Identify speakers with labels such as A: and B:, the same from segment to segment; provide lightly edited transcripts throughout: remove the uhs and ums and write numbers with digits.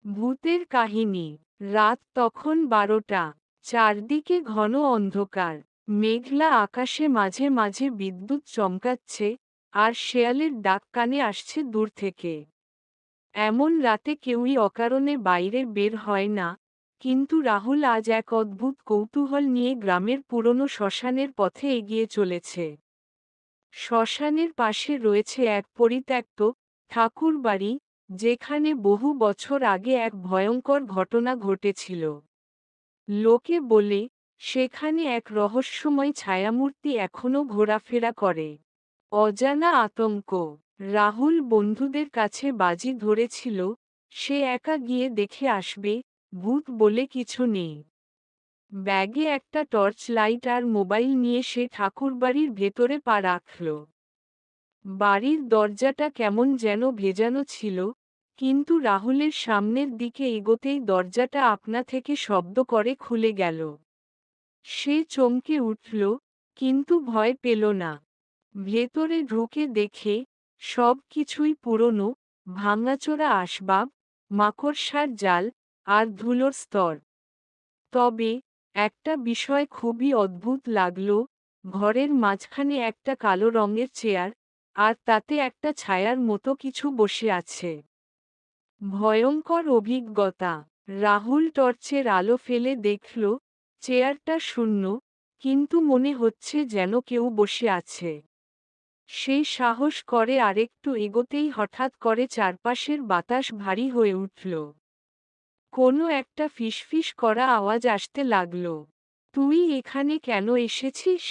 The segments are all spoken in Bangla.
A: ভূতের কাহিনী। রাত তখন 12টা। চারদিকে ঘন অন্ধকার। মেঘলা আকাশে মাঝে মাঝে বিদ্যুৎ চমকাচ্ছে, আর শেয়ালের ডাক কানে আসছে দূর থেকে। এমন রাতে কেউই অকারণে বাইরে বের হয় না, কিন্তু রাহুল আজ এক অদ্ভুত কৌতূহল নিয়ে গ্রামের পুরনো শ্মশানের পথে এগিয়ে চলেছে। শ্মশানের পাশে রয়েছে এক পরিত্যক্ত ঠাকুরবাড়ি, যেখানে বহু বছর আগে এক ভয়ঙ্কর ঘটনা ঘটেছিল। লোকে বলে, সেখানে এক রহস্যময় ছায়ামূর্তি এখনও ঘোরাফেরা করে। অজানা আতঙ্ক। রাহুল বন্ধুদের কাছে বাজি ধরেছিল, সে একা গিয়ে দেখে আসবে, ভূত বলে কিছু নেই। ব্যাগে একটা টর্চ লাইট আর মোবাইল নিয়ে সে ঠাকুরবাড়ির ভেতরে পা রাখল। বাড়ির দরজাটা কেমন যেন ভেজানো ছিল, কিন্তু রাহুলের সামনের দিকে এগোতেই দরজাটা আপনা থেকে শব্দ করে খুলে গেল। সে চমকে উঠল, কিন্তু ভয় পেল না। ভেতরে ঢুকে দেখে, সব কিছুই পুরনো, ভাঙাচোরা আসবাব, মাকড়সার জাল, আর ধুলোর স্তর। তবে একটা বিষয় খুবই অদ্ভুত লাগল, ঘরের মাঝখানে একটা কালো রঙের চেয়ার, আর তাতে একটা ছায়ার মতো কিছু বসে আছে। ভয়ঙ্কর অভিজ্ঞতা। রাহুল টর্চের আলো ফেলে দেখল, চেয়ারটা শূন্য, কিন্তু মনে হচ্ছে যেন কেউ বসে আছে। সে সাহস করে আরেকটু এগোতেই হঠাৎ করে চারপাশের বাতাস ভারী হয়ে উঠল। কোনো একটা ফিসফিস করা আওয়াজ আসতে লাগল। তুই এখানে কেন এসেছিস?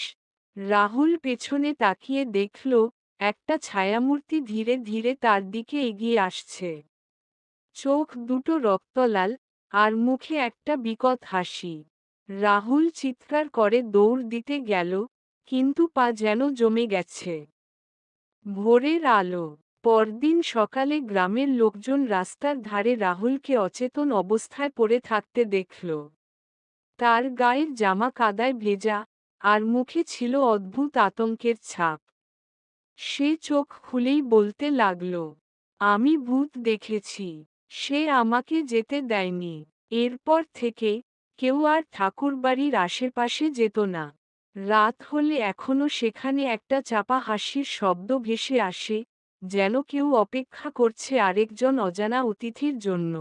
A: রাহুল পেছনে তাকিয়ে দেখল, একটা ছায়ামূর্তি ধীরে ধীরে তার দিকে এগিয়ে আসছে। চোখ দুটো রক্তলাল, আর মুখে একটা বিকট হাসি। রাহুল চিৎকার করে দৌড় দিতে গেল, কিন্তু পা যেন জমে গেছে। ভোরের আলো। পরদিন সকালে গ্রামের লোকজন রাস্তার ধারে রাহুলকে অচেতন অবস্থায় পড়ে থাকতে দেখল। তার গায়ের জামা কাদায় ভেজা, আর মুখে ছিল অদ্ভুত আতঙ্কের ছাপ। সে চোখ খুলেই বলতে লাগল, আমি ভূত দেখেছি। সে আমাকে যেতে দেয়নি। এরপর থেকে কেউ আর ঠাকুরবাড়ির আশেপাশে যেত না। রাত হলে এখনো সেখানে একটা চাপা হাসির শব্দ ভেসে আসে, যেন কেউ অপেক্ষা করছে আরেকজন অজানা অতিথির জন্য।